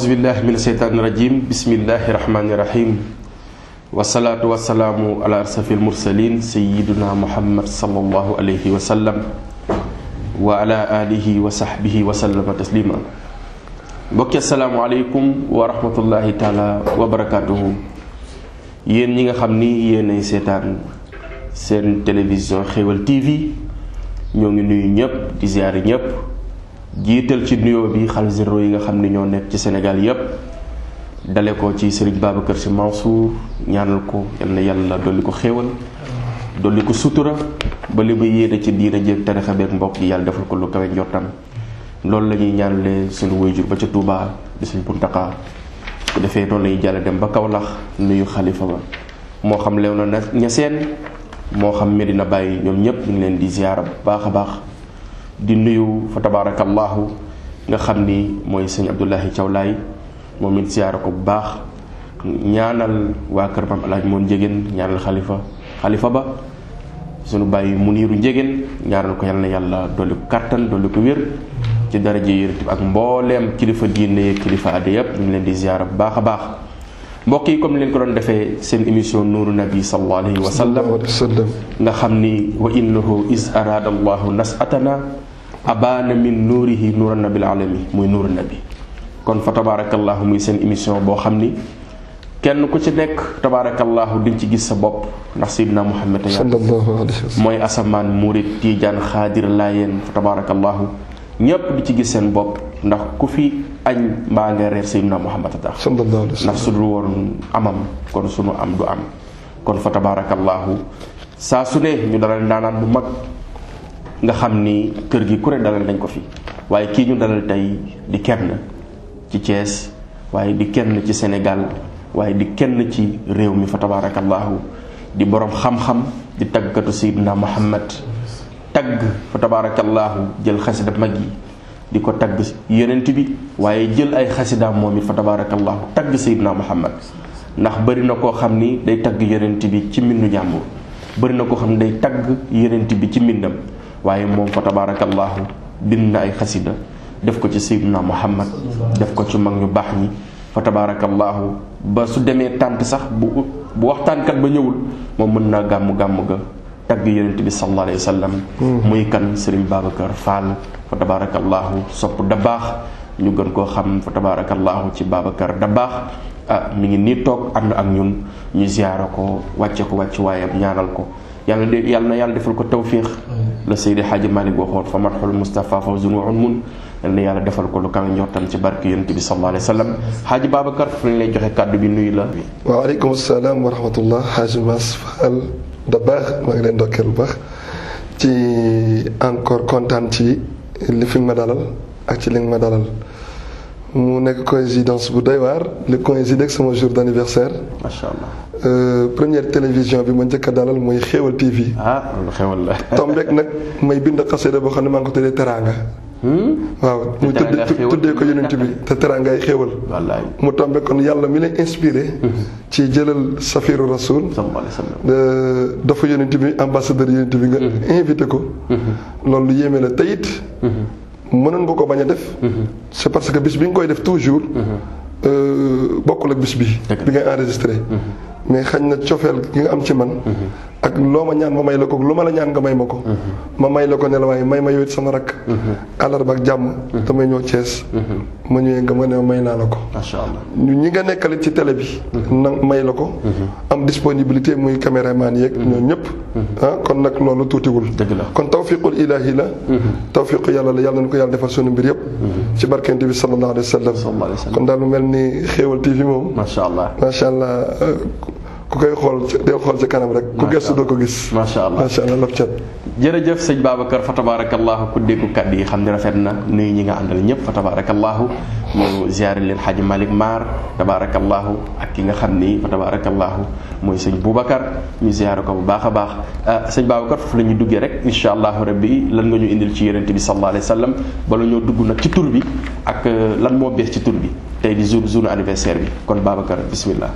أعوذ بالله من الشيطان الرجيم بسم الله الرحمن الرحيم والصلاة والسلام على أشرف المرسلين سيدنا محمد صلى الله عليه وسلم وعلى آله وصحبه وسلم تسليما mbokki asalaamaaleykum wa rahmatullahi taala wa barakaatuhu yéen ñi nga xam ni yéenay seetaan seen télévision Xéewal TV ñoo ngi nuyu ñëpp di ziyaare ñëpp jiital ci nuyoo bi xalifa généraux yi nga xam ni ñoo nekk ci Sénégal yëpp dale ko ci Serigne Babacar Sy Mansour ñaanal ko yal na yàlla dolli ko xéewal dolli ko sutura ba li muy yéene ci diina jéeg tarixa beeg mbokk yi yàlla defal ko lu kawe njortam loolu la ñuy ñaanale suñu waajur ba ca Touba di suñu Puntaka bu defee noonu lañuy jàll dem ba Kaolack nuyu xalifa ba moo xam Léona Niassène moo xam Medina Baye ñoom ñëpp ñu ngi leen di ziyaara bu baax a baax di nuyu fa tabarakallahu nga xam ni mooy sëñ Abdoulahi Thiaw Laye moom it ziyaara ko bu baax ñaanal waa kër Maam Alaaji Moon Njegéen ñaanal xalifa ba suñu bàyyi Muniiru Njegéen ñaanal ko yal na yàlla dolli ko kàttan dolli ko wér ci daraja yërëb ak mbooleem kilifa diine kilifa aada yëpp ñu ngi leen di ziyaara bu baax a baax mbokk yi comme leen ko doon defee seen émission nuuru nabi sallallahu alayhi wa sallam nga xam ni wa innahu is arada allahu nasatana abana min nuurihi nuuran nabil alami muy nuuru nabi kon fa tabarakallahu muy seen émission boo xam ni kenn ku ci nekk tabarakallahu diñ ci gis sa bopp ndax sayyidina Muhammad mooy asamaan murit tiijaan xaadir laayeen fa tabarakallahu ñëpp di ci gis seen bopp ndax ku fi añ mbaa nga reer sayyidina Muhammad tax ndax su dul woon amam kon sunu am du am kon fa tabarakallahu saa su ne ñu dalal ndaanaan bu mag nga xam ni kër gi ku ne dalal nañ ko fi waaye kii ñu dalal tey di kenn ci Thiès waaye di kenn ci Sénégal waaye di kenn ci réew mi fa tabarakallahu di borom xam-xam di taggkatu sayyidina Muhammad tagg fa tabarakallahu jël xasida mag yi di ko tagg yonent bi waaye jël ay xasidaam moom it fa tabarakallahu tagg sayyidina Muhammad ndax bëri na koo xam ni day tagg yonent bi ci mbindu jàmbur bëri na koo xam ni day tagg yonent bi ci mbindam waaye moom fa tabarakallahu bind na ay xasida def ko ci sayyidina Muhammad def ko ci mag ñu baax ñi fa tabarakallahu ba su demee tànt sax bu waxtaankat ba ñëwul moom mën naa gàmm ga tagg yonent bi sallallahu alayhi wa sallam muy kan Serigne Babacar Fall fa tabarakallahu sopp da baax ñu gën koo xam fa tabarakallahu ci Babacar da baax mi ngi nii toog ànd ak ñun ñu ziyaara ko wàcce waayam ñaanal ko yàlla na yàlla defal ko tawfiix la Seydi Hadji Malick waxoon fa marxul Mustafa fawzun wa unmun yàlla na yàlla defal ko lu kawe njortam ci barke yonent bi sallallahu alayhi wa sallam Hadji Babacar fu lañ lay joxe kàddu bi nuyu la. waaleykum salaam wa rahmatullah Hadji Mass Fall da baax maa ngi leen ndokkeel bu baax ci encore kontaan ci li fi ma dalal ak ci li nga ma dalal mu nekk coïncidence bu doy waar li coïncide ak sama jour d'anniversaire. macha allah. première télévision bi ma njëkk a dalal mooy Xéewal TV. loolu xéewal la. tombeek nag may bind xasida boo xam ne maa ngi ko tuddee Teranga. waaw mu tuddee ko yonent bi te teraangaay xéewal. wallaay mu tombe kon yàlla mi lay inspiré. ci jëlal safiru rasul. dafa yonent bi ambassadeur yonent bi nga invité ko. loolu lu yéeme la te it mënoon nga ko bañ a def. c'est parce que bis bi nga koy def toujours. bokkul ak bis bi ngay enregistré. mais xañ na cofeel gi nga am ci man. ak loo ma ñaan ma may la ko lu ma la ñaan nga may ma ko. ma may la ko ne la waaye may ma yow it sama rakk. àllarba ak jàmm. damay ñëw Thiès. ma ñëwee nga ma ne may naa la ko. macha allah ñi nga nekkalit ci télé bi. na may la ko. am disponibilité muy caméraman yeeg ñoom ñëpp. kon nag loolu tuutiwul. dëgg la kon tawfiqul ilaahi la. tawfiqu yàlla la yàlla na ko yàlla defal sunu mbir yëpp. ci barkente bi sallallahu alayhi wa sallam. kon daal mu mel ni Xéewal TV moom. macha allah ku koy xool ci kanam rek ku gëstu doo ko gis. macha allah laf cat. jërëjëf sëñ Babacar fa tabarakallahu ku déggu kàddu yi xam ne rafet na nuyu ñi nga àndal ñëpp fa tabarakallahu ñu ziyaare leen Hadji Malick Mar tabarakallahu ak ki nga xam ni fa tabarakallahu mooy sëñ Boubacar ñu ziyaare ko bu baax a baax sëñ Babacar foofu la ñuy duggee rek insha allahu rabbi lan nga ñu indil ci yonent bi sallallahu alayhi wa sallam bala ñoo dugg nag ci tur bi ak lan moo bees ci tur bi tey di jour anniversaire bi kon Babacar bismillah.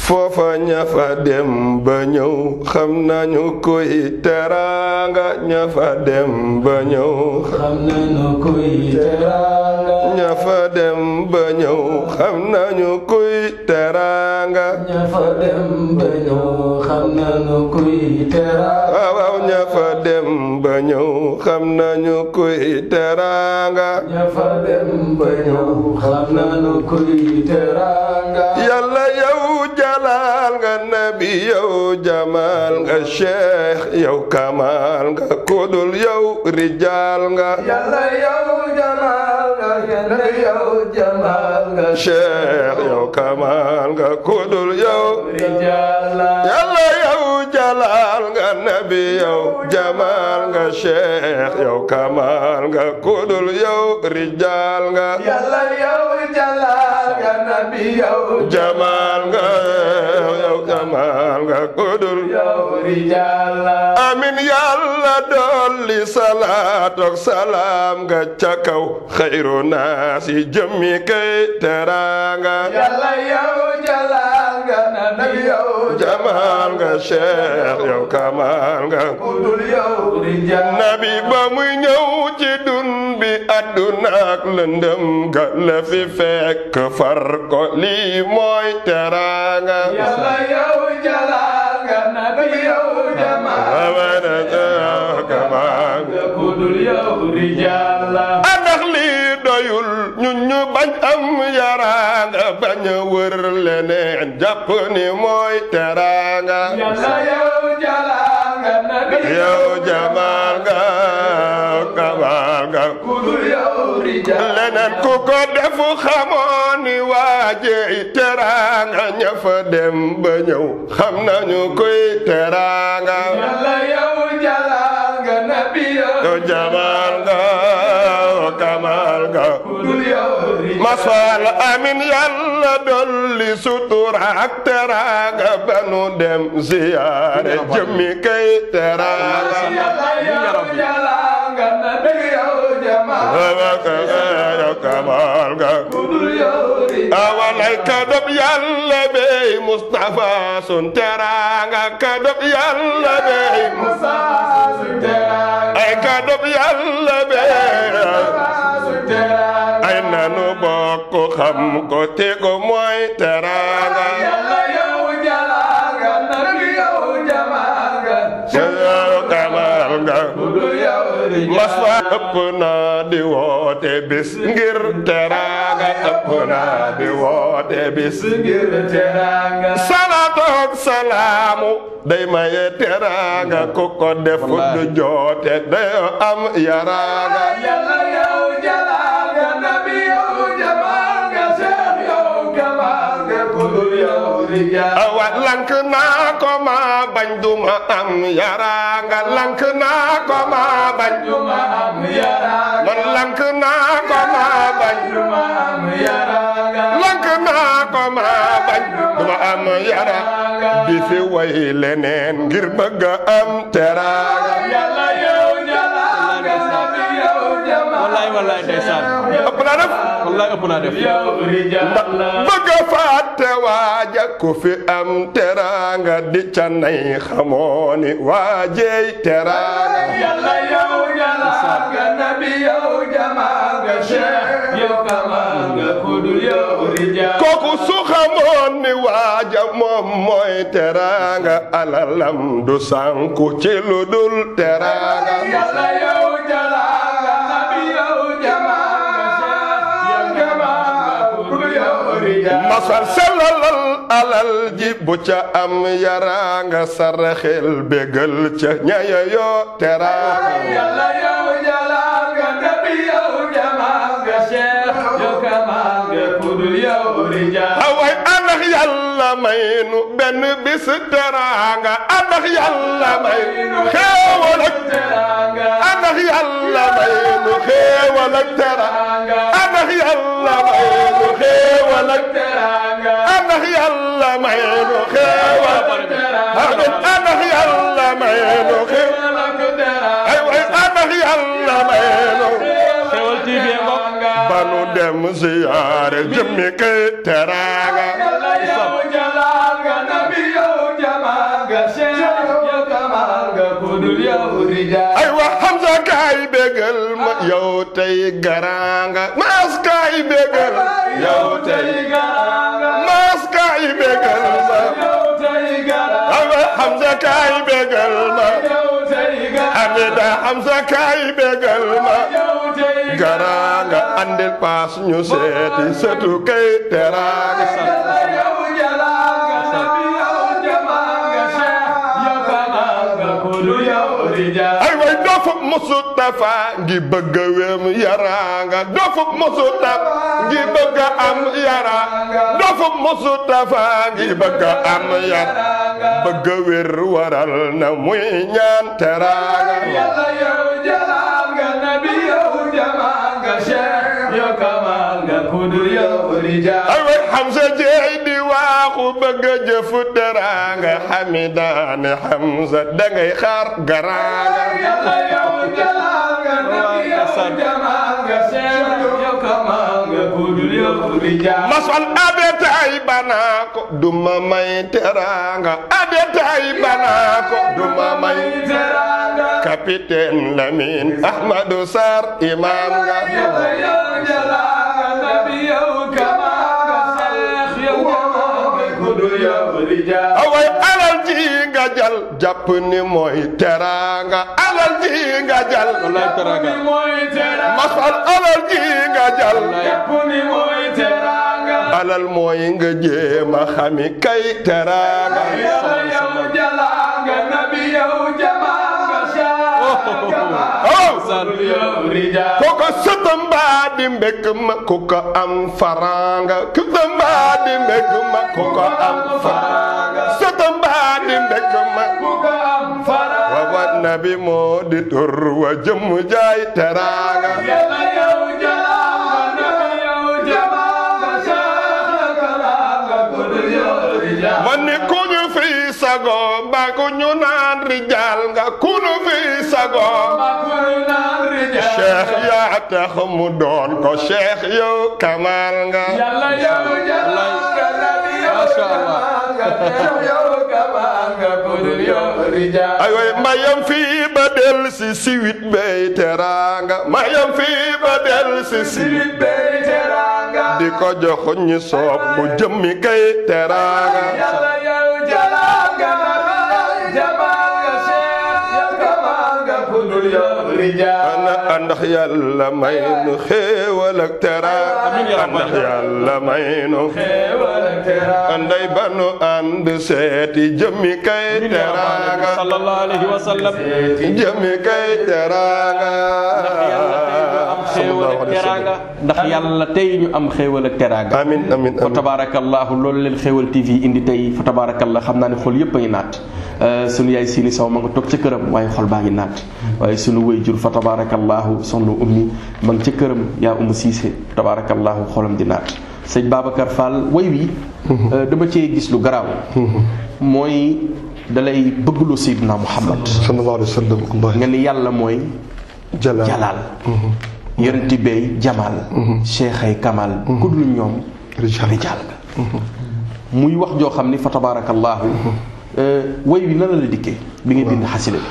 foofa ña fa dem ba ñëw xam nañu koy teraanga ña fa dem ba ñëw xam nañu koy teraanga ña fa dem ba ñëw xam nañu koy teraanga ña fa dem ba ñëw xam nañu koy teraanga waaw ña fa dem ba ñëw xam nañu koy teraanga ña fa dem ba ñëw xam nañu koy teraanga yàlla yow jalaal nga nabi yow jamaal nga cheikh yow kamal nga kudul yow rijaal nga yàlla yow jamaal nga nabi yow jamaal nga cheikh yow kamal nga kudul yow rijaal yàlla yow jalaal nga nabi yow jamaal nga cheikh yow kamal nga kudul yow rijaal nga yàlla yow jalaal nga nabi yow jamaal nga yow jamaal nga kudul yow rijaal amin yàlla dolli salaatu ak salaam nga ca kaw xayru naasi jëmmi kay teraanga yàlla yow jalaal nga nabi yow jamaal nga cheikh yow kamal nga kudul yow rijaal nabi ba muy ñëw ci dun bi àdduna ak lëndëm ga la fi fekk far ko lii mooy teraanga yàlla yow jalaal nga nabi yow jamaal nga kudul yow rijaal ndax lii doyul ñun ñu bañ am yaraanga bañ a wër leneen jàpp ni mooy teraanga yàlla yow jalaal nga nabi yow jamaal nga kamal nga kudul yow rijaal leneen ku ko def xamoon ni waaje teraanga ña fa dem ba ñëw xam nañu koy teraanga yàlla yow jalaal nga nabi yow jamaal nga kamal nga kudul yow rijaal masal amin yàlla dolli sutura ak teraanga ba nu dem ziyaare jëmmi kay teraanga yàlla yow jalaal nga nabi yow jamaal kamal nga kudul yow rijaal awalay kadop yàlla bey Mustafa sun teraanga kadop yàlla bey Musa su teraanga ay kadop yàlla bey su teraanga ay nanu bokk xam ko tego mooy teraanga yàlla yow jalaal nga nabi yow jamaal nga kamal nga kudul yow rijaal masfa ëpp na di woote bis ngir teraanga ëpp na di woote bis ngir teraanga salaatu ak salaamu day maye teraanga ku ko def du joote day am yaraanga yàlla yow jalaal nga nabi yow jamaal nga cheikh yow kamal nga kudul yow rijaal awa lank naa ko ma bañ duma am yaraanga lank naa ko ma bañ duma am yaraanga man lank naa ko ma bañ duma am yaraanga lank naa ko ma bañ duma am yaraanga di fi way leneen ngir bëgg am teraanga yàlla yow jalaal nga nabi yow jamaal wallaay ndeysaan ëpp naa def wallaay ëpp naa def yow rijaal bëgg a fàtte waaja ku fi am teraanga di ca nay xamoo ni waajey teraanga yàlla yow jalaal nga nabi yow jamaal nga cheikh yow kamal nga kudul yow rijaal kooku su xamoon ni waaja moom mooy teraanga alalam du sànku ci lu dul teraanga yàlla yow jalaal nga nabi yow jamaal nga cheikh yow kamal nga kudul yow rijaal masal sellalal alal ji bu ca am yaraanga saraxel bégal ca ñaya yoo teraanga yàlla yow jalaal nga nabi yow jamaal nga cheikh yow kamal nga kudul yow rijaal away anax yàlla may nu benn bis teraanga anax yàlla may nu xéewal ak teraanga anax yàlla may nu xéewal ak teraanga anax yàlla may nu xéewal ak teraanga anax yàlla may nu xéewal anax yàlla may nu xéewal ay way anax yàlla may nu Xeweul TV ba nu dem ziyaare jëmmi kay teraanga yàlla yow jalaal nga ay wa Hamza kaay bégal ma yow tey garanga Maas kaay bégal yow tey garanga Maas kaay bégal ma yow tey garanga ay wa Hamza kaay bégal ma Amida Hamza kaay bégal ma yow tey garanga andil paas ñu seeti sëtu kay teranga ay way dofu Mustafa ngi bëgg wem yaranga dofu Mustafa ngi bëgg am yaranga dofu Mustafa ngi bëgg am yaranga bëgg wér waral na muy ñaan teranga yàlla yow jalal nga nabi yow jamal nga cheikh yow kamal nga kudu yow rijal ay way Hamza jeey di waaxu bëgg jëf teranga Hamidane Hamza dangay xaar garanga yàlla yow jalal nga nabi yow jamal nga cheikh yow kamal nga kudu yow rijal masal abetay banako duma may teranga abetay banako duma may teranga capitaine Lamine Ahmadou Sarr imam nga yàlla yow jalal nga nabi yow kamal nga cheikh yow kamal nga kudu yow rijal away alal ji nga jal jàpp ni mooy teranga alal ji nga jal wallaay teranga masal alal ji nga jal jàpp ni mooy teranga alal mooy nga jéema xami kay teranga yàlla yow jalal nga nabi yow jamal nga koko sëtamba di mbekk ma koko am faranga sëtamba di mbekk ma koko am faranga sëtamba di mbekk ma koko am faranga wa nabi moo di tur wa jëm jaay teranga yàlla yow jalal nga nabi yow jamal nga cheikh nga kudu yow rijal man ni ku ñu fi sago ba ku ñu naan rijal nga ku ñu fi sago cheikh yaa tax mu doon ko cheikh yow kamal nga yàlla yow jalal nga nabi yow jamal nga cheikh yow kamal nga kudu yow rijal ay way mayam fii ba del si siwit bay teranga mayam fii ba del si siwit bay teranga di ko jox ñi soob bu jëmmi kay teranga yàlla yow jalal nga nabi jamal nga cheikh yow kamal nga kudu yow rijal ndax yàlla may nu xéewal ak teranga ndax yàlla may nu xéewal ak teranga nday banu ànd seeti jëmmi kay teranga sallallahu alayhi wa sallam jëmmi kay teranga ndax yàlla tey ñu am xéewal ak teraanga amin amin fa tabarakallahu loolu leen xéewal TV indi tey fa tabarakallah xam naa ne xol yëpp a ngi naat sunu yaay Sini Sow ma nga toog ca këram waaye xol baa ngi naat waaye sunu wayjur fa tabarakallahu soxna ummi ma nga ca këram yaa umu siise tabarakallahu xolam di naat sëñ Babacar Fall way wi dama cee gis lu garaaw mooy dalay bëggloo Seydina Muhammad sallallahu alayhi wa sallam nga ni yàlla mooy jalaal yonenti bey jamal cheikh ay kamal ku dul ñoom rijal nga muy wax joo xam ni fa tabarakallahu way wi nan la dikkee bi ngay bind xasida bi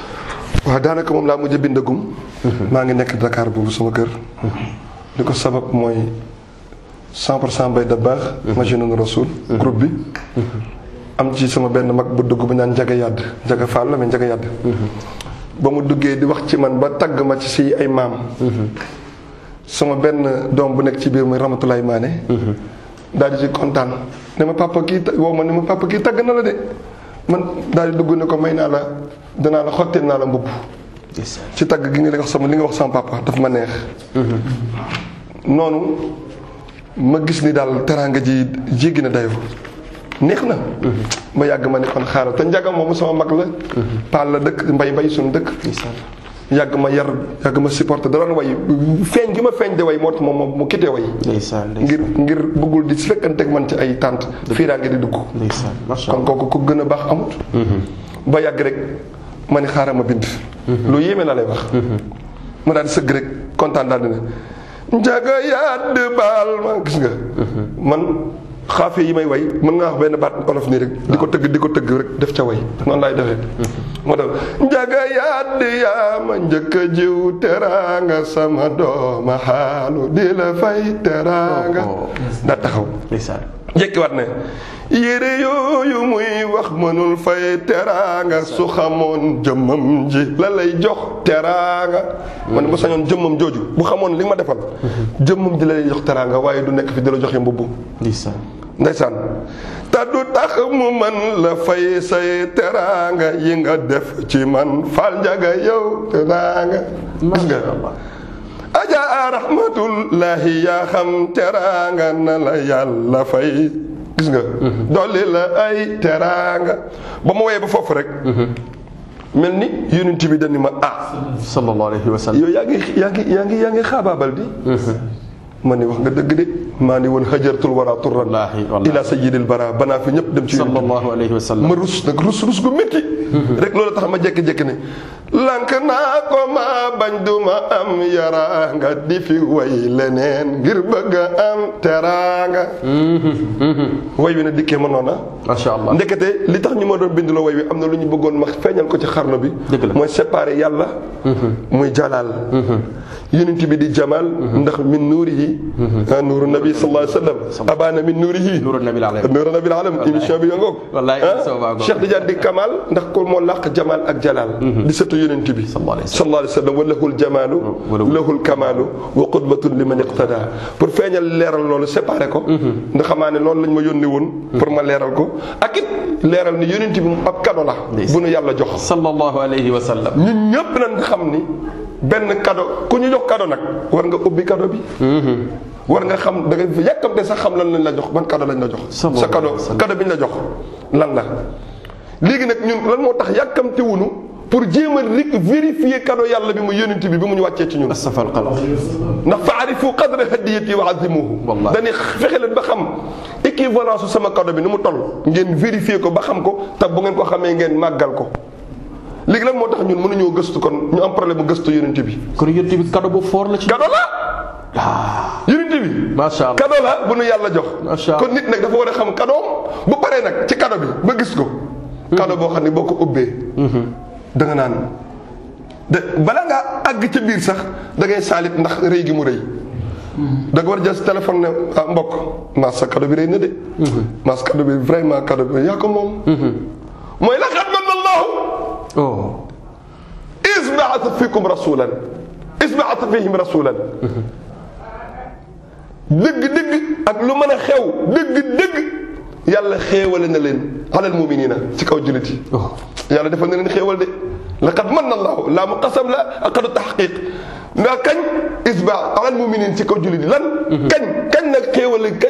waaw daanaka moom laa mujj bindagum maa ngi nekk Dakar boobu sama kër li ko sabab mooy 100% Baye Dabakh Majnun Rasul groupe bi am ci sama benn mag bu dugg bu ñaan Njaga Yàdd Njaga Fall la mais Njaga Yàdd ba mu duggee di wax ci man ba tagg ma ci si ay maam sama benn doom bu nekk ci biir muy Ramatulaay Maane daal di ci kontaan ne ma papa kii woo ma ne ma papa kii tagg na la de man daal di dugg ne ko may naa la danaa la xottil naa la mbubb ci tagg gi nga li nga wax sama papa daf ma neex noonu ma gis ni daal teraanga ji jéggi na dayo neex na ma yàgg ma ne kon xaaral te Njaga moomu sama mag la Paal la dëkk mbay suñu dëkk yàgg ma yar yàgg ma supporté da doon way feeñ gi ma feeñ de way moo tax moom mu kitee way ngir bëggul di si fekkanteeg man ci ay tànt fii daa ngi di dugg kon kooku ku gën a baax amut ba yàgg rek ma ni xaaral ma bind lu yéeme la lay wax ma daal di sëgg rek kontaan daal di ne Njaga Yàdd baal ma gis nga man xaafe yi may way mën nga wax benn baat olof nii rek di ko tëgg rek def ca way noonu laay defee moo tax njaga yadd yaa ma njëkk a jiw teraanga sama dooma xaalu di la fay teraanga daa taxaw jekkiwaat ne yére yooyu muy wax mënul fay teraanga su xamoon jëmmam ji la lay jox teraanga man bu sañoon jëmmam jooju bu xamoon li ma defal jëmmam ji la lay jox teraanga waaye du nekk fi di la joxe mbubb ndeysaan te du tax mu man la fay say teraanga yi nga def ci man fal njaga yow teraanga gis nga aja rahmatullahi yaa xam teraanga na la yàlla fay gis nga dolli la ay teraanga ba ma woyee ba foofu rek mel ni yonent bi dañu ma sallallahu alayhi wa sallam yow yaa ngi xaabaabal di ma ni wax nga dëgg de maa ni woon xajartul wara turran ila sayyidil bara banaa fi ñëpp dem ci sallallahu alayhi wa sallam ma rus nag rus gu métti rek loolu tax ma jékki-jékki ne lank naa ko ma bañ duma am yaraanga di fi way leneen ngir bëgg a am teraanga way wi na dikkee ma noona masha Allah ndekete li tax ñu ma doon bindloo way wi am na lu ñu bëggoon ma feeñal ko ci xarnu bi mooy séparé yàlla muy jalaal yonent bi di jamal ndax min nuurihi nuuru nabi sallallahu alayhi wa sallam abana min nuurihi nuuru nabil alam émission bi yongoog Cheikh Tidiane di kamal ndax ko moo làq jamal ak jalal di sëtu yonent bi sallallahu alayhi wa sallam wa lahul jamalu lahul kamalu wa qudbatun liman iqtada pour feeñal leeral loolu séparé ko ndax xamaa ne loolu lañ ma yónni woon pour ma leeral ko ak it leeral ni yonent bi ab kado la bu nu yàlla jox sallallahu alayhi wa sallam ñun ñëpp nañ xam ni benn cadeau ku ñu jox cadeau nag war nga ubbi cadeau bi war nga xam da nga yàkkamte sax xam lan lañ la jox ban cadeau lañ la jox sa cadeau bi ñu la jox lan la léegi nag ñun lan moo tax yàkkamte wunu pour jéem a vérifier cadeau yàlla bi mu yónent bi mu ñu wàccee ci ñun astafal qalb ndax faarifu qadra hadiyati wa azimuhu dañuy fexe leen ba xam équivalence sama cadeau bi ni mu toll ngeen vérifier ko ba xam ko te bu ngeen ko xamee ngeen màggal ko léegi lan moo tax ñun mënuñoo gëstu kon ñu am problème bu gëstu yonent bi. kon yonent bi cadeau bu fort la ci. cadeau la. yonent bi. macha allah cadeau la bu nu yàlla jox. macha allah kon nit nag dafa war a xam cadeau bu paree nag ci cadeau bi ba gis ko. cadeau boo xam ne boo ko ubbee. da nga naan bala ngaa àgg ca biir sax da ngay saalit ndax rëy gi mu rëy. da nga war a jël sa téléphone ne mbokk maas sa cadeau bi rëy na de. maas cadeau bi vraiment cadeau bi yaa ko moom. mooy la xam man allahu isbaata fikum rasulan isbaata fihim rasulan dëgg-dëgg ak lu mën a xew dëgg-dëgg yàlla xéewale na leen alal muminina ci kaw jullit yi yàlla defal na leen xéewal de laqad manna allahu laa mu qasam la aqadu taxqiq ndax kañ isba alal muminin ci kaw jullit yi lan kañ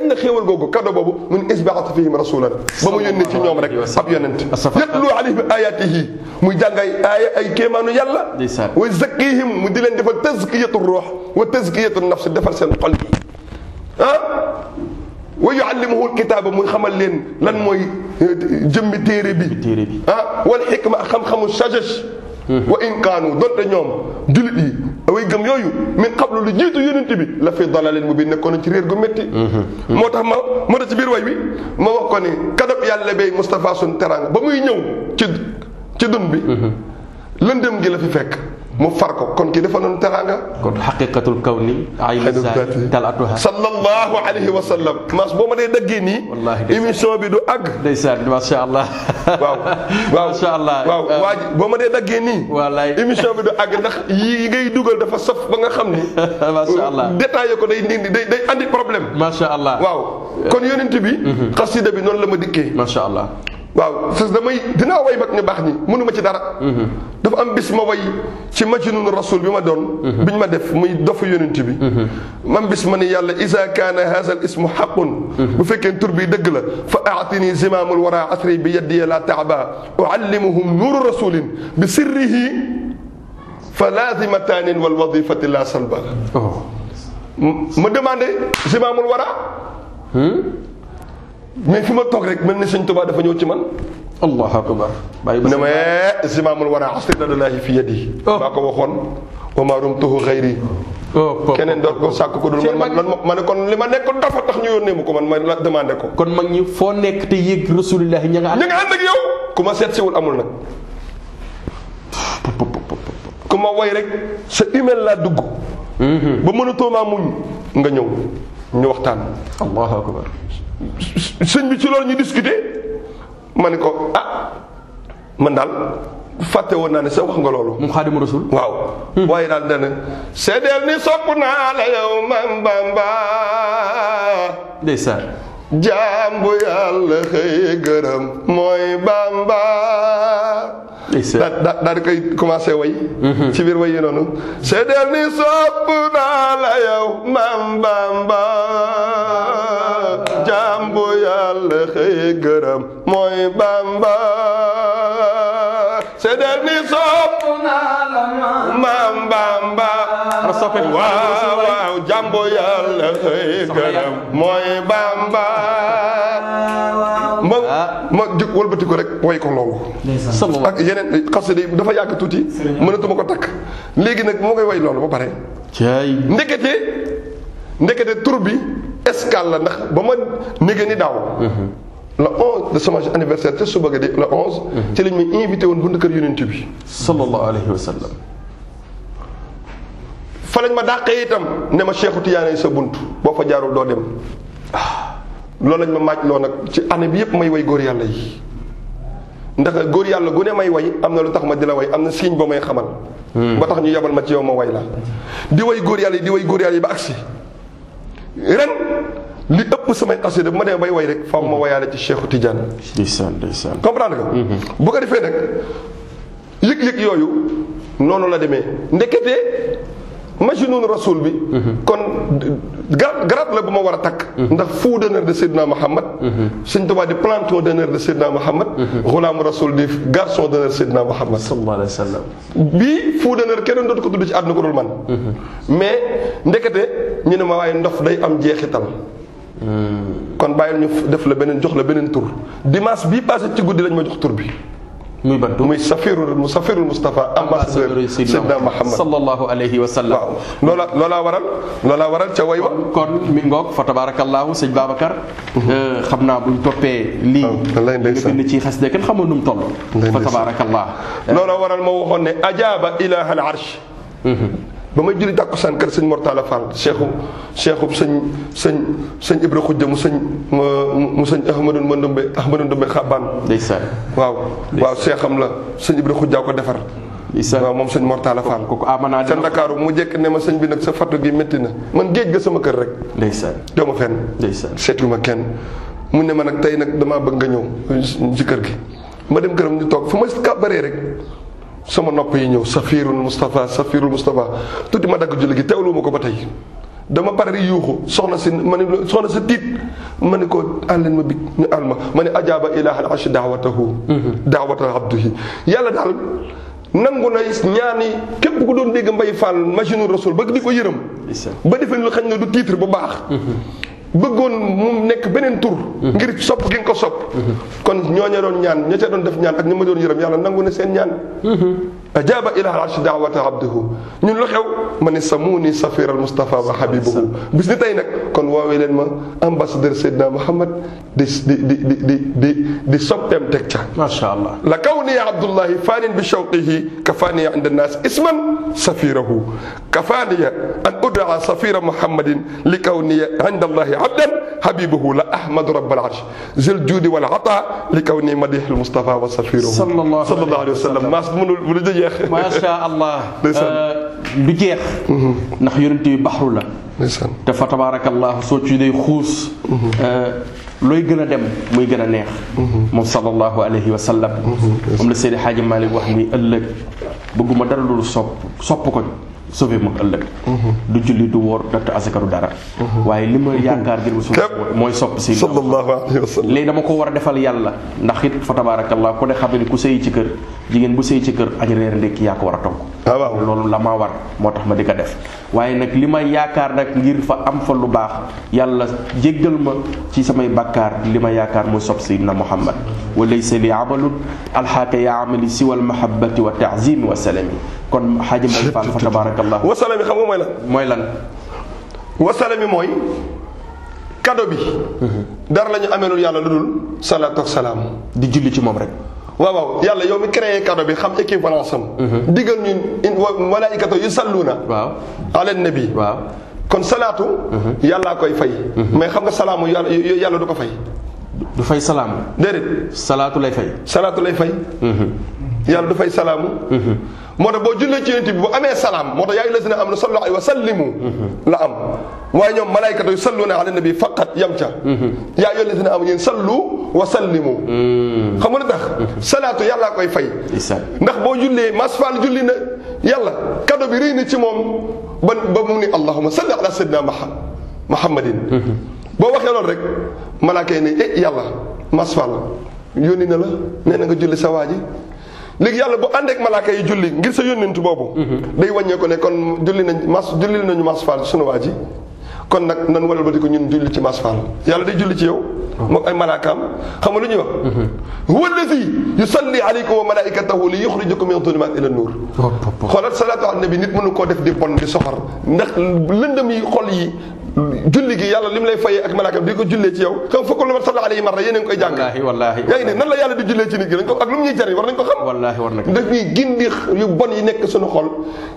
na xéewal googu kado boobu mun isbaata fihim rasulan ba mu yónnee ci ñoom rek ab yonent yatlu alayhim ayatihi muy jàngay aaya ay kéemaanu yàlla wa zakkihim mu di leen defal tazkiyatu ruux wa tazkiyatu nafs defal seen xol yi wa yuallimuhu alkitaaba muy xamal leen lan mooy jëmmi téere bi wal xikma xam-xamu sagesse wa in kaanu donte ñoom jullit yi way gëm yooyu min qablu lu jiitu yonent bi la fi dalalin mu bi nekkoon ci réer gu métti moo tax ci biir way wi ma wax ko ni kadab yàlla bay Moustapha sun teranga ba muy ñëw ci dun bi lëndëm gi la fi fekk mu far ko kon kii dafa noonu teranga kon xaqiqatul kawni ayni zaati talatuha sallallahu alayhi wa sallam mas boo ma dee daggee nii émission bi du àgg ndeysaan macha allah waaw macha allah waaw waa ji boo ma dee daggee nii wallaay émission bi du àgg ndax yi ngay dugal dafa saf ba nga xam ni macha allah détaillé ko day andi problème macha allah waaw kon yonent bi xasida bi noonu la ma dikkee macha allah waaw parce que dinaa way mag ñu baax ñi mënuma ci dara dafa am bis ma way ci majnun rasul bi ma doon biñ ma def muy dofu yonent bi man bis ma ni yàlla isa kaana hadha al ismu xaqun bu fekkee tur bi dëgg la fa aatini zimaamul wara asri bi yaddiya la taaba uallimuhum nuuru rasulin bi sirrihi fa laazimatanin wal wadifati la salba ma demandé zimaamul wara mais fi ma toog rek mel ni Sëñ Tuubaa dafa ñëw ci man. allahu akbar. ne ma zimaamul wara asri ladallaahi fi yadihi. maa ko waxoon. wa maa rumtuhu xayri keneen doot ko sàkk ko dul man ma ne kon li ma nekk dafa tax ñu yónnee mu ko man ma la demandé ko. kon mag ñi foo nekk te yëg rasulillahi ña nga ànd ak yow ku ma seet siwul amul nag ku ma woy rek sa email laa dugg ba mënatoo maa muñ nga ñëw ñu waxtaan. allahu akbar. sëñ bi ci loolu ñu discuter ma ne ko man daal fàtte woon naa ne sa wax nga loolu. mu Xaadimu Rasul. waaw. waaye daal dana seedeel ni sopp naa la yow Mam Bamba. ndeysaan. jaam bu yàlla xëy gërëm mooy Bamba. daal di koy commencé way. ci biir way yi noonu. seedeel ni sopp naa la yow Mam Bamba. jaam bu yàlla xëy gërëm mooy Bamba. seedeel ni sopp naa la Mam Bamba. waaw jaam bu yàlla xëy gërëm mooy Bamba. ma jug wëlbati ko rek way ko loolu. ak yeneen xasida yi dafa yàgg tuuti. mënatuma ko takk léegi nag moo koy way loolu ba pare. ndekete tur bi escale la ndax ba ma négé ni daaw. le 11 de sama anniversaire te suba ga di le 11. ci lañ may invité woon bunt kër yonent bi. sallallahu alayhi wa sallam. fa lañ ma dàqee itam ne ma Cheikhu Tidiane sa bunt boo fa jaarul doo dem. loolu lañ ma maaj loo nag ci année bi yëpp may way góor yàlla yi ndax góor yàlla gu ne may way am na lu tax ma di la way am na signe ba may xamal. ba tax ñu yabal ma ci yow ma way la di way góor yàlla yi di way góor yàlla yi ba agsi ren li ëpp samay xasida bu ma demee bay way rek faaw ma wayaale ci Cheikhu Tidiane. ndeysaan. comprendre nga. bu ko defee nag yëg-yëg yooyu noonu la demee ndekete majnuun rasul bi. kon garab la bu ma war a takk. ndax fou d'honneur de Seydina Mohamed. Sëñ Tuubaa di planton d'honneur de Seydina Mohamed. xulaamu rasul di garçon d'honneur Seydina Mohamed. sallallahu alayhi wa sallam. bii fou d'honneur kenn dootu ko tudd ci àdduna ko dul man. mais ndekete ñu ne ma waaye ndof day am jeexital. kon bàyyil ñu def la beneen jox la beneen tur dimanche bii passé ci guddi lañ ma jox tur bi. muy ban tur muy Safirul Mustafa ambassadeur Seydina Mohamed sallallahu alayhi wa sallam. waaw loolaa waral ca way wa. kon mi ngoog fa tabarakallahu sëñ Babacar. xam naa buñ toppee lii. wallaay ndeysaan nga bind ci xasida kenn xamul nu mu toll. fa tabarakallah. loolaa waral ma waxoon ne ajaaba ilahal arsh. ba may julli tàkkusaan kër sëñ Mortala Fall cheikhu sëñ Ibra Xujja mu sëñ Ahmadou Ndumbe Xabaan. ndeysaan. waaw seexam la sëñ Ibra Xujja ko defar. waaw moom sëñ Mortala Fall. kooku amanaa ca Ndakaaru mu jekk ne ma sëñ bi nag sa fattu gi métti na man géej ga sama kër rek. ndeysaan. doo ma fenn. ndeysaan. seetlu ma kenn mu ne ma nag tey nag damaa bëgg nga ñëw ci kër gi ma dem këram ñu toog fu ma kàbbaree rek. sama nopp yi ñëw Safirul Mustafa tuuti ma dagg julli gi teewlu ma ko ba tey dama pare di yuuxu soxna si tiit ma ne ko àlleen ma bi ñu àll ma ne ajaaba ilahal arsh daawata abduhi yàlla daal nangu na ñaani képp ku doon dégg Mbay Fall majnuun rasul bëgg di ko yërëm ba defee lu xañ na du titre bu baax bëggoon mu nekk beneen tur ngir sopp gi nga ko sopp kon ñooña doon ñaan ña ca doon def ñaan ak ñu ma doon yërëm yàlla nangu na seen ñaan ajaaba ilahal arsh daawata abduhu ñun lu xew ma ne samuni safir al Mustafa wa habibuhu bis ni tey nag kon woowee leen ma ambassadeur Seydina Mohamed di soppeem teg ca macha allah la kawni abdullahi fanin bi shawqihi kafaniya inda nnaas isman safirahu kafaniya an udaa safira Muhammadin li kawniya inda allahi abdan habibuhu la ahmadu rabbal arsh zil juudi wal ata li kawni madih al Mustafa wa safiruhu sallallahu alayhi wa sallam maas mënul du jeex macha allah du jeex ndax yonent bi baxru la te fa tabarakallah soo ci day xuus looy gën a dem muy gën a neex moom sallallahu alayhi wa sallam moom la Seydi Hadji Malick wax ni ëllëg bëgguma dara loolu sopp ko sauvé ma ëllëg du julli du wóor datt asaka du dara waaye li ma yaakaar ngir mooy sopp si sallallahu alayhi wa sallam léegi dama ko war a defal yàlla ndax it fa tabarakallah ku ne xam ne ku sëy ci kër jigéen bu sëy ci kër añ reer ndekki yaa ko war a togg waaw loolu la maa war moo tax ma di ko def waaye nag li ma yaakaar nag ngir fa am fa lu baax yàlla jéggal ma ci samay bàkkaar li ma yaakaar mooy sopp sayyidina Muhammad wa laysa li amalun alxaaka ya amali siwal mahabbati wa taazimi wa salami kon xaaji Mbay Fall fa tabarakallah. wasalaam yi xam nga mooy lan. mooy lan. wasalaam yi mooy cadeau bi. dara la ñu ameelul yàlla lu dul salaatu ak salaam. di julli ci moom rek. waaw waaw yàlla yow mi créé cadeau bi xam équivalence am. digal ñu malaayikatu yusalluuna. waaw ala nabi. waaw kon salaatu. yàllaa koy fay. mais xam nga salaamu yàlla du ko fay. du fay salaamu. déedéet. salaatu lay fay. salaatu lay fay. yàlla du fay salaamu. moo tax boo jullee ci yonent bi bu amee salaam moo tax yaa ngi lazina am na sallu alayhi wa sallimu la am waaye ñoom malaykatu yu salluuna ala nabi faqat yam ca yaa ayyuha lazina am yéen sallu wa sallimu xam nga lu tax salaatu yàllaa koy fay ndax boo jullee masfal julli na yàlla cadeau bi rëy na ci moom ba mu ni allahumma salli ala sayyidina muhammadin boo waxee loolu rek malaaka yi ne yàlla masfal yónni na la nee na nga julli sa waa ji léegi yàlla bu ànd ak malaaka yi julli ngir sa yónnentu boobu day wàññee ko ne kon julli nañu masfal sunu waa ji kon nag nan walal ba di ko ñun julli ci masfal yàlla day julli ci yow moom ay malaakaam xam nga lu ñuy wax huwa allazi yusalli alaykum wa malaikatahu li yuxrijakum min adulumat ila nuur xoolal salaatu ala nabi nit mënu koo def di bon di soxor ndax lëndëm yi xol yi julli gi yàlla li mu lay fayee ak malaakam di ko jullee ci yow xam fokk lu ma sallallahu alayhi marra yéen a ngi koy jàng wallaahi yaa ngi ne nan la yàlla di jullee ci nit gi dañ ko ak lu mu ñuy jariñ war nañ ko xam wallaahi war na ko daf ñuy gindi yu bon yi nekk suñu xol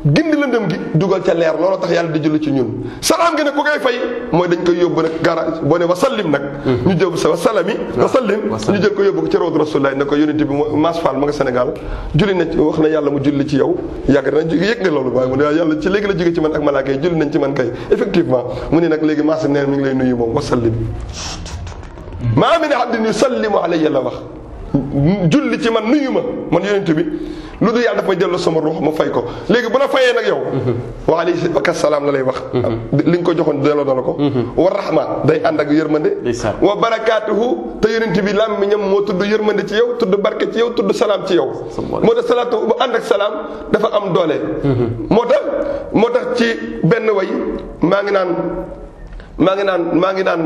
gindi lëndëm gi dugal ca leer looloo tax yàlla di julli ci ñun salaam gi nag ku koy fay mooy dañ koy yóbbu nag garage boo ne wasallim nag ñu jël sa wasalami wasallim ñu jël ko yóbbu ko ci rawdu rasulullah ne ko yonent bi Mass Fall ma nga Sénégal julli na wax na yàlla mu julli ci yow yàgg na yëg nga loolu waaye mu ne yàlla ci léegi la jóge ci man ak malaaka yi julli nañ ci man kay effectivement mu ne nag léegi Mass ne mi ngi lay nuyu moom wasallim maa min abdin yusallimu alayya la wax julli ci man nuyu ma man yonent bi lu dul yàlla daf may dellu sama ruux ma fay ko léegi bu la fayee nag yow wa alayka salaam la lay wax li nga ko joxoon delloo na la ko wa rahma day ànd ak yërmande wa barakaatuhu te yonent bi làmmiñam moo tudd yërmande ci yow tudd barke ci yow tudd salaam ci yow moo tax salaatu bu ànd ak salaam dafa am doole moo tax ci benn way maa ngi naan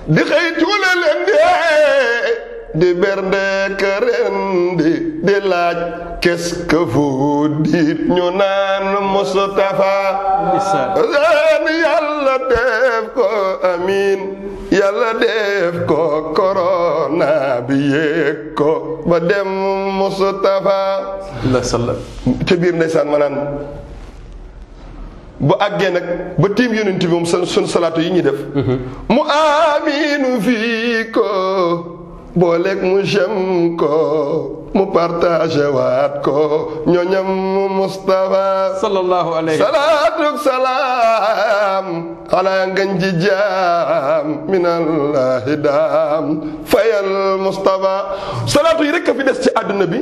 di xëy tuule leen di bernde kërendi di laaj qu'est-ce que vous dites ñu naan Mustafa yàlla def ko amin yàlla def ko corona bi yéeg ko ba dem Mustafa ca biir ndeysaan ma naan bu àggee nag ba tiim yonent bi moom sun salaatu yi ñuy def mu aminu fii ko booleeg mu jëm ko mu partagé waat ko ñoñam Mustafa sallallahu alayhi salaatu salaam ala ngañ ji jaam minallahi daam fayal Mustafa salaatu yi rek a fi des ci àdduna bi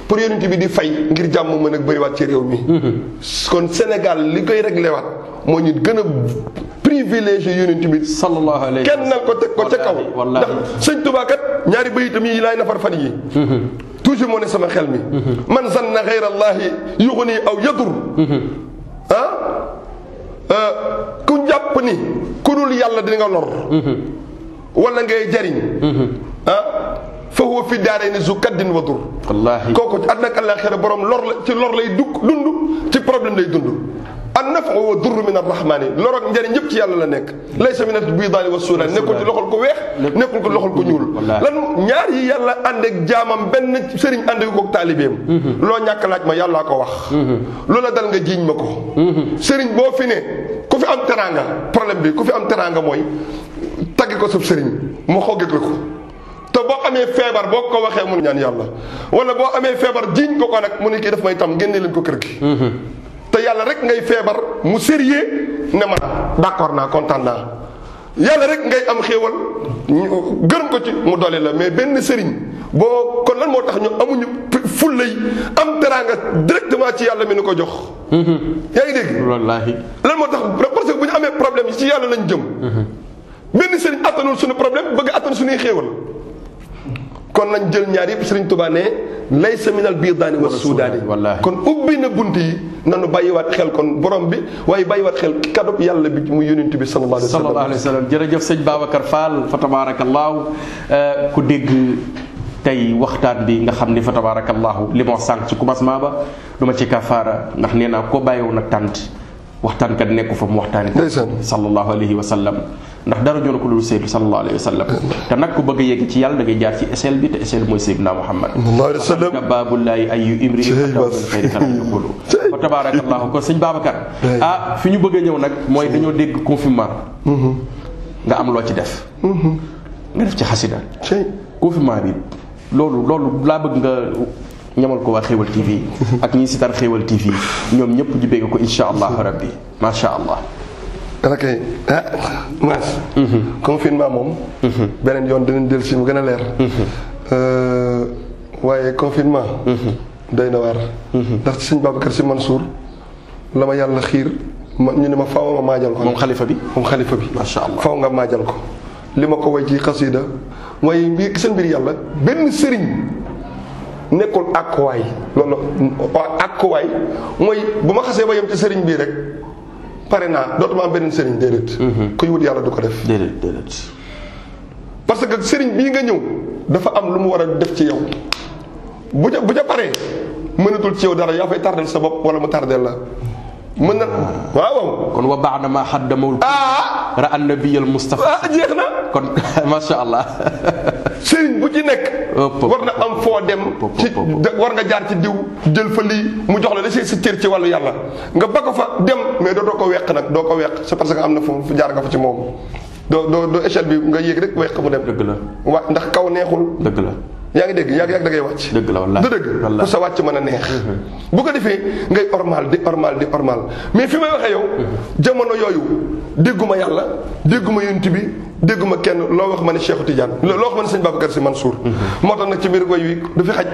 pour yonent bi di fay ngir jàmm mën a bëriwaat ci réew mi kon Sénégal li koy réglé waat moo ñu gën a privilégié yonent bi sallallahu alayhi kenn nal ko teg ko ca kaw ndax sëñ Tuubaa kat ñaari bayitam yi laay nafar fan yi toujours moo ne sama xel mi man zanna ghayra allahi yughni aw yadur ku jàpp ni ku dul yàlla di nga lor wala ngay jariñ fa huwa fi daarayni zu kaddin wa dur wallaahi kooku àddina ak àllaaxira borom lor la ci lor lay dund ci problème lay dund an nafu wa dur min arrahmani lor ak njëriñ yëpp ci yàlla la nekk laysa min al-bidaani wa suudaani nekkul ci loxol ko weex nekkul ko loxol ko ñuul lan ñaar yi yàlla ànd ak jaamam benn sëriñ ànd ko ak taalibeem loo ñàkk laaj ma yàllaa ko wax loola dal nga jiiñ ma ko sëriñ boo fi ne ku fi am teraanga problème bi ku fi am teraanga mooy tagg ko sab sëriñ mu xoggee ko te boo amee feebar boo ko waxee mu ñaan yàlla wala boo amee feebar jiiñ ko nag mu ne kii daf may tam génne leen ko kër gi te yàlla rek ngay feebar mu sérieux ne ma d'accord naa kontaan naa yàlla rek ngay am xéewal gërëm ko ci mu doole la mais benn sëriñ boo kon lan moo tax ñu amuñu fullay am teraanga directement ci yàlla mi nu ko jox yaa ngi dégg wallaahi lan moo tax parce que bu ñu amee problème yi ci yàlla lañ jëm benn sëriñ attanul suñu problème bëgg attan suñuy xéewal kon nañ jël ñaar yëpp Sëriñ Tuubaa ne laysa minal bidaani wa suudaani kon ubbi na bunt yi nanu bàyyiwaat xel kon borom bi waaye bàyyiwaat xel kaddu yàlla bi mu yonent bi sallallahu alayhi wa sallam jërëjëf sëñ Babacar Fall fa tabaarakallaahu ku dégg tey waxtaan bi nga xam ni fa tabarakallahu li ma wax sànq ci commencement ba duma ci kafaara ndax nee naa ko bàyyiwoon ak tànt waxtaan kat nekku fa mu waxtaani sallallahu alayhi wa sallam ndax dara ñoo ko lu Seydou sallallahu alayhi wa sallam te nag ku bëgg a yegg ci yàlla da ngay jaar ci échelle bi te échelle mooy Seydina Muhammad babullahi ayu imri xayri kalam yaqulu fa tabarakallahu kon sëñ Babacar fi ñu bëgg a ñëw nag mooy dañoo dégg confinement nga am loo ci def nga def ci xasida confinement bi loolu laa bëgg nga ñamal ko waa Xéewal TV ak ñi sitar Xéewal TV ñoom ñëpp ñu bégg ko insha allah rabbi masha allah ok mas confinement moom beneen yoon dinañ del si mu gën a leer waaye confinement doy na waar ndax ci sëñ Babacar Sy Mansour la ma yàlla xiir ñu ne ma faaw nga maajal ko moom xalifa bi masha allah faaw nga maajal ko li ma ko way ci xasida mooy mbir seen mbir yàlla benn sëriñ nekkul àkkuwaay loolu àkkuwaay mooy bu ma xasee ba yem ci sëriñ bii rek pare naa dootuma am beneen sëriñ déedéet kuy wut yàlla du ko def déedéet parce que sëriñ bii nga ñëw dafa am lu mu war a def ci yow bu ca paree mënatul ci yow dara yaa fay tardel sa bopp wala mu tardel la mën na waaw kon wa ba'da ma xaddamawul ra an nabiyal mustafa jeex na kon masha allah sëriñ bu ci nekk war na am foo dem ci war nga jaar ci diw jël fa lii mu jox la la si cër ci wàllu yàlla nga ba ko fa dem mais doo ko weq nag doo ko weq c'est parce que am na fu jaar nga fa ci moom doo échelle bi nga yéeg rek weq mu dem dëgg la waa ndax kaw neexul dëgg la yaa ngi dégg yàgg da ngay wàcc dëgg la wallaahi du dëgg pour sa wàcc mën a neex bu ko defee ngay ormal di ormal mais fi may waxee yow jamono yooyu dégguma yàlla dégguma yonent bi dégguma kenn loo wax ma ne Cheikh Tidiane loo wax ma ne sëñ Babacar Sy Mansour moo tax nag ci biir woy wi du fi xaj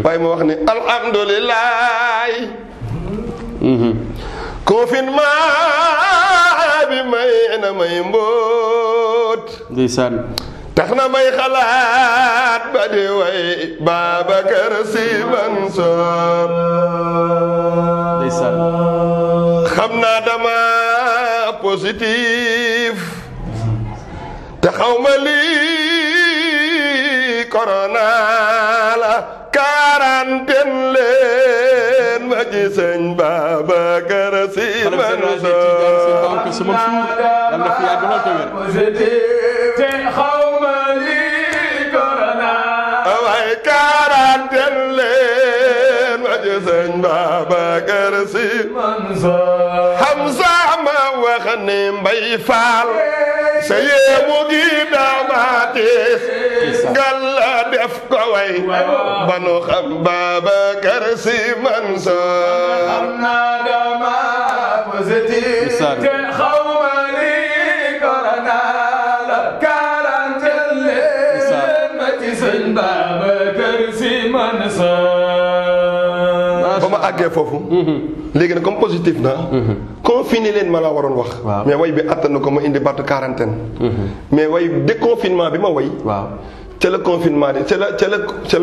waaye ma wax ne alhamdulilah confinement bi may na may mbóot ndeysaan tax na may xalaat ba di way Babacar Sy Mansour ndeysaan xam naa dama positif te xaw ma lii corona la quarantaine leen ma ci sëñ Babacar Sy Mansour sëñ Babacar Sy Mansour Hamza ma wax ne Mbay Faal sa yéemu gi damatis ngalla def ko way ba nu xam Babacar Sy Mansour xam naa dama positif te xawma li corona la quarantaine leen ma ci sëñ Babacar Sy Mansour ba ma àggee foofu léegi nag comme positif na confiné leen ma la waroon wax mais way bi attan na ko ma indi battu quarantaine mais way déconfinement bi ma way ca la confinement di ca la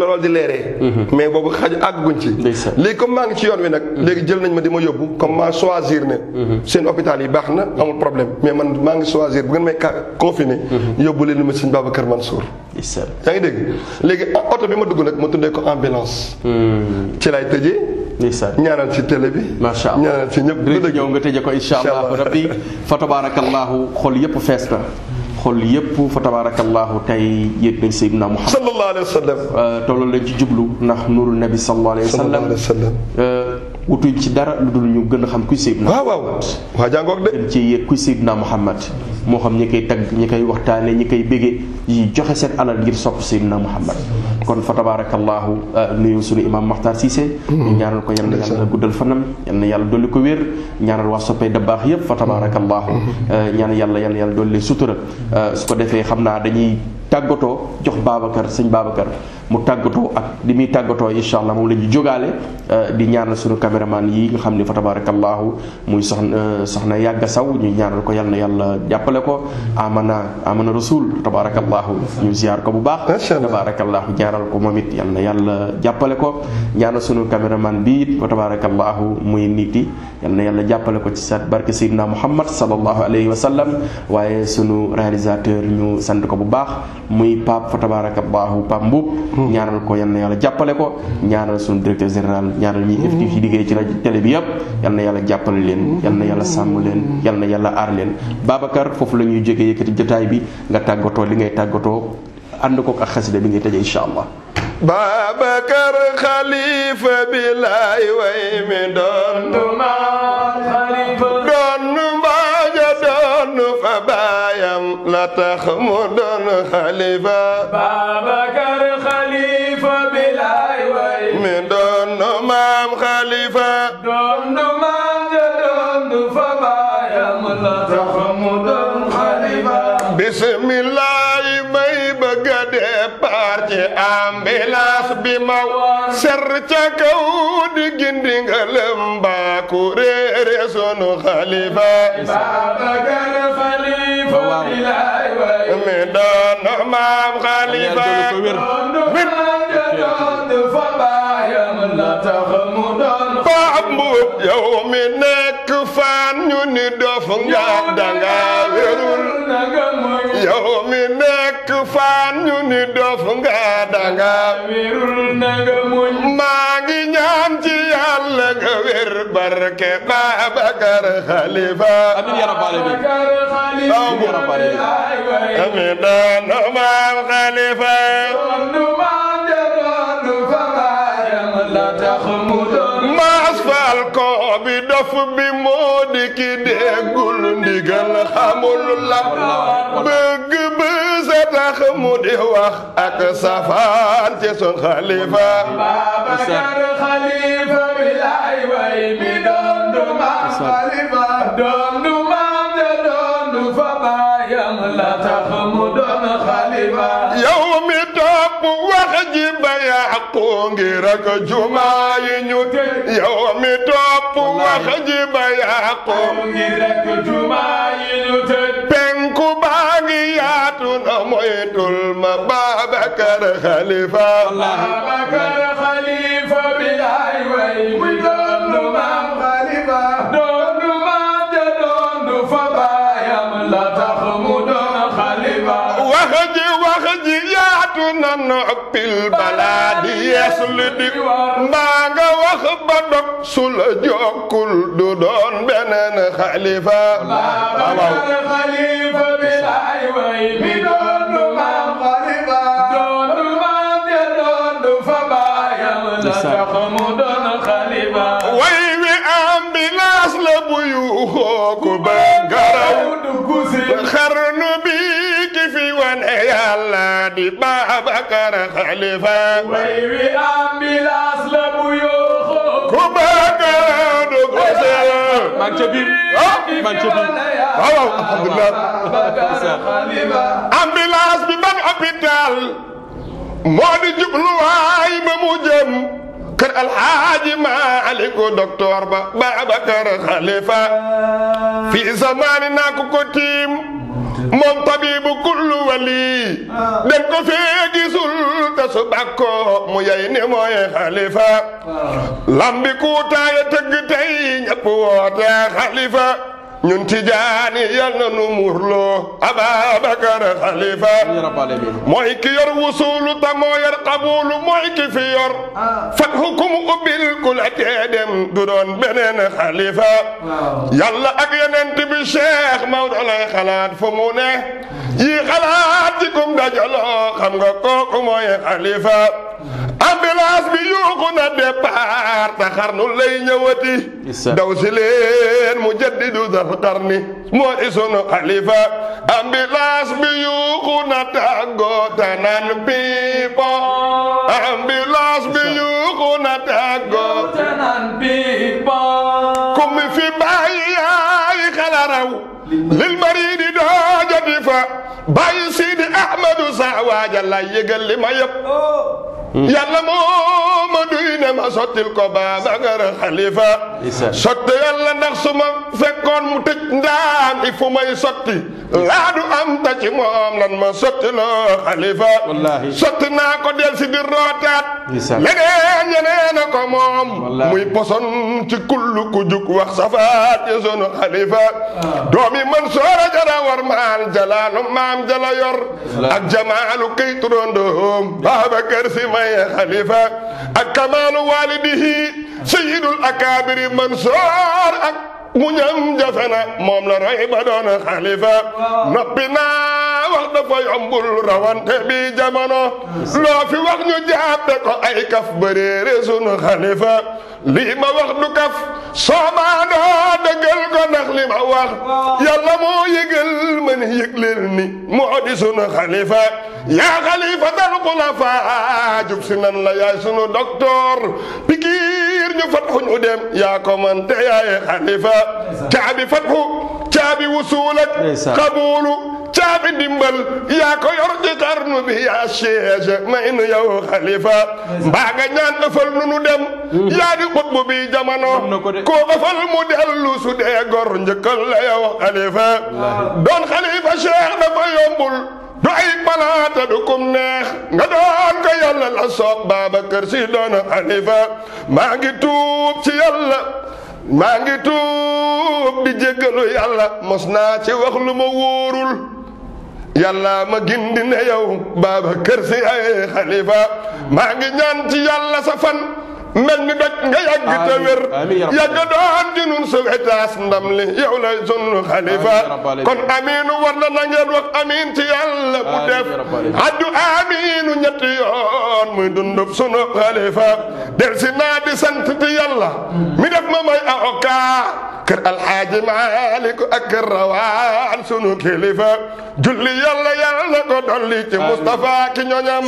loolu di leeree mais boobu xaj àgguñ ci léegi comme maa ngi ci yoon wi nag léegi jël nañ ma di ma yóbbu comme maa choisir ne seen hôpital yi baax na amul problème mais man maa ngi choisir bu ngeen may confiné yóbbu leen ma sëñ Babacar Mansour yaa ngi dégg léegi oto bi ma dugg nag ma tuddee ko ambulance ci lay tëjee ñaanal ci télé bi macha allah ñaanal ci ñëpp dina ñëw nga tëjee ko insha allahu rabbi fa tabarakallahu xol yëpp fees na xol yëpp fa tabarakallahu tey yéeg nañ Seydina Muhammad sallallahu alayhi wa sallam tolloo lañ ci jublu ndax nurul nabi sallallahu alayhi wa sallam wutuñ ci dara lu dul ñu gën a xam kuy Seydina waaw waa jàngoog de gën ci yéeg kuy Seydina Muhammad moo xam ñi koy tagg ñi koy waxtaane ñi koy bége yi joxe seen alal ngir sopp Seydina Muhammad kon fa tabarakallahu nuyu suñu imam Makhtar Cissé ñu ñaanal ko yal na yàlla guddal fanam yal na yàlla dolli ko wér ñaanal waa soppay da baax yëpp fa tabarakallahu ñaan yàlla dolli sutura su ko defee xam naa dañuy tàggatoo jox Babacar sëñ Babacar mu tàggatoo ak li muy tàggatoo incha allah moom la ñu jógaale di ñaanal suñu caméraman yi nga xam ne fa tabarakallahu muy soxna Yàgga Saw ñu ñaanal ko yal na yàlla jàppale jàppale ko amana rasul tabarakallahu ñu ziar ko bu baax tabarakallahu ñaanal ko moom it yal na yàlla jàppale ko ñaanal sunu caméraman bi it tabarakallahu muy niti yal na yàlla jàppale ko ci sa barke Seydina Muhammad sallallahu alayhi wa sallam waaye sunu réalisateur ñu sant ko bu baax muy Pape fa tabarakallahu Pape Mboup ñaanal ko yal na yàlla jàppale ko ñaanal sunu directeur général ñaanal ñi FTV liggéey ci rajo télé bi yëpp yal na yàlla jàppale leen yal na yàlla sàmm leen yal na yàlla aar leen Babacar foofu la ñuy jógee yëkkati jotaay bi nga tàggatoo li ngay tàggatoo ànd ko ak xasida bi ngay tëjee incha allah. Babacar xalifa bi laay way mi doon mbaaja doon fa baayam la tax mu doon xalifa. Babacar xalifa bi laay way mi doon maam xalifa. doon mbaaja doon fa baayam la tax mu doon xalifa. bismillah may bëgg a départ ci ambulance bi ma ser ca kaw di gindi nga lëmba ku réere sunu xalifa. Babacar xalifa bilaay way mi doon maam xalifa. fa baayam la tax mu doon Pape Mboup yow mi nekk fan ñu ni dof nga danga wérul. yow mi nekk fan ñu ni dof nga danga wérul nanga muñ. maa ngi ñaan ci yàlla nga wér barke Babacar xalifa. amiin ya rabbal aalamiin. amiin doon maam xalifa. maas faal ko bi dof bi moo di ki déggul ndigal xamul la bëgg bësa tax mu di wax ak safaan ci sun xalifa. Babacar xalifa bi laay way mi doon du maam xalifa. doon du maam ja doon du fa baayam la tax mu doon xalifa. yow mi topp wax ji ba yàqu ngir ak jumaa yi ñu tëj. yow mi topp wax ji ba yàqu ngir ak jumaa yi ñu tëj. penku baa ngi yaatu na moytul ma Babacar xalifa. Babacar xalifa bi laay way mi doon du maam xalifa. doon du maam ja doon du fa baayam la tax mu doon xalifa. wax ji yaatu na noppil balaa di yees lu di mbaa nga wax ba dog su la jokkul du doon beneen xalifa. Babacar xalifa bi laay way mi doon du maam xalifa. doon du maam ja doon du fa baayam la tax mu doon xalifa. way wi ambulance la bu yuuxoo ku ba garaw xarnu bi ki fi wane yàlla di Babacar xalifa. way wi ambulance la bu yuuxoo ku ba garaw du ko seet. maa ngi ca biir waaw alhamdulillah. ambulance bi ban hôpital moo di jubluwaay ba mu jëm kër Alxaaji Maaliku docteur ba Babacar xalifa. fii zamaani naa ko tiim moom tabibu kullu wali den ko fee gisul te su bàkkoo mu yey ni mooy xalifa. lambi kuutaaya tëgg tey ñëpp woote xalifa. ñun tijaani yal na nu muurloo Ababacar xalifa. mooy ki yor wusulu ta moo yor qabulu mooy ki fi yor fat hukum ubbil ku la tee dem du doon beneen xalifa. yàlla ak yonent bi Cheikh Maodo lay xalaat fu mu ne yi xalaat ci kum dajaloo xam nga kooku mooy xalifa. ambulance bi yuuxu na départ te xarnu lay ñëwati. daw si leen mu jaddidu dal qarni moo di sunu xalifa. ambulance bi yuuxu na tàggoo te naan piipo. ambulance bi yuuxu na tàggoo te naan piipo. ku mi fi bàyyi yaay xala raw lil maridi doo joti fa bàyyi Sidi Ahmadu saa waaja lay yëgal li ma yëpp yàlla moo ma duy ne ma sottil ko Babacar Khalifa sotti yàlla ndax su ma fekkoon mu tëj ndaam i fu may sotti laa du am ta ci moom lan ma sotti loo Khalifa sotti naa ko del si di rootaat leneen ñeneen a ko moom muy poson ci kullu ku jug wax safaat ci sunu Khalifa doomi man soora jara war maal jalaalu maam jala yor ak jamaalu kay turandoom Babacar Si may Khalifa ak kamaalu walidihi sayyidul akabiri Mansoor ak mu ñam jafe na moom la roy ba doon Khalifa noppi naa wax dafa yombul rawante bi jamono loo fi wax ñu jàppe ko ay kaf bëreere sunu Khalifa lii ma wax du kaf soomaanoo dëggal ko ndax li ma wax yàlla moo yëgal man yëgleel ni moo di sunu Khalifa yaa Khalifatal xulafa jub si nan la yaay sunu docteur pikiir ñu fatxu ñu dem yaa ko man te yaay Khalifa caabi fatxu caabi wusuul ak qabuulu caabi dimbal yaa ko yor ci xarnu bi yaa siège may nu yow Khalifa mbaa nga ñaan ëffal nu nu dem yaa di xutbu bi jamono ko ëffal mu dellu su dee gor njëkkal la yow Khalifa doon Khalifa Cheikh dafa yombul du ay palaata du kum neex nga doon ko yàlla la soob Babacar Si doon Khalifa maa ngi tuub ci yàlla maa ngi tuub di jéggalu yàlla mos naa ci wax lu ma wóorul yàlla ma gindi ne yow Babacar Si ay Khalifa maa ngi ñaan ci yàlla sa fan mel ni doj nga yàgg te wér yàgg doon di nun sa wetaas ndam li yow la sunu Khalifa kon amiinu war na ngeen wax amiin ci yàlla bu def addu amiinu ñetti yoon muy dundub sunu Khalifa del si naa di sant ci yàlla mi def ma may aoka kër alxaaji Maalik ak kër rawaan sunu kilifa julli yàlla yàlla ko dolli ci Mustafa ki ñoñam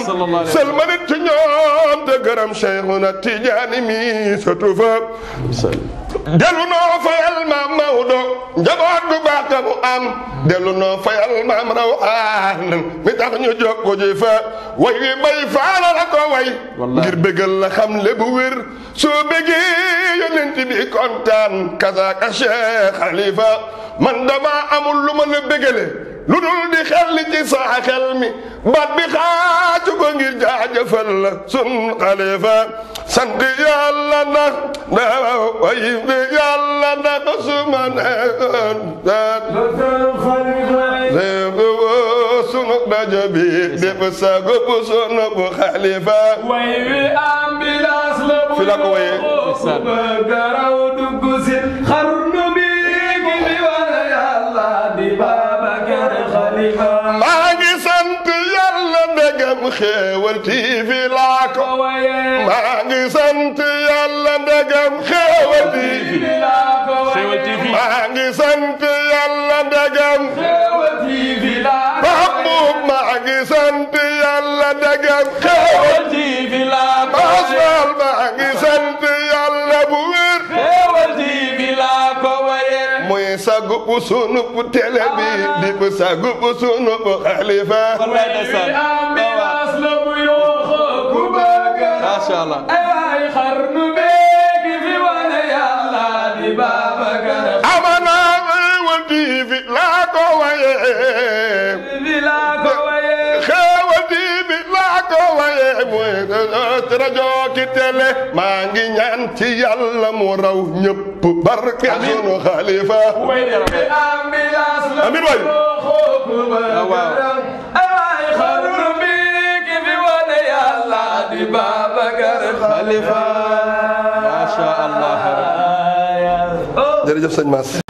sëlmanit ci ñoom te gërëm Cheikhuna Tijaani mi satu fa delu noo fayal maam Maodo njaboot gu baax ka mu am delu noo fayal maam Rawaan mi tax ñu jokku ji fa way wi bay faala la ko way ngir bégal la xam le bu wér soo bégee yonent bi kontaan kasaaka Cheikh Khalifa man dama amul lu ma la bégale lu dul di xel li ci saa xel mi baat bi xaaju ko ngir jaajëfal la sun Khalifa sant yàlla ndax way yàlla ndax suma neexoon sunu dajo bi def sago bu sunu bu Khalifa way wi ambulance la bu fi la ko waye garaw dugg si xarnu bi gi di wala yàlla di Babacar Khalifa maa ngi sant yàlla ndegam xéewal TV laa ko waye maa ngi sant yàlla ndegam xéewal TV laa ko waye maa ngi sant yàlla ndegam xéewal TV laa ko waye maa ngi sant yàlla ndegam xéewal TV laa ko waye maa ngi sant yàlla bu wér xéewal TV laa ko waye muy sagu bu sunu bu télé bi di bu sagu bu sunu bu Khalifa Mashallah ay xarnu beeki fi wala yàlla di Babacar amana Xéewal TV laa ko waye Xéewal TV laa ko waye muy rajo ki télé maa ngi ñaan ci yàlla mu raw ñëpp barke sunu Khalifa amin waay ay xarnu beeki fi wala yàlla di Babacar Khalifa ma sha Allah jërëjëf sëñ Mass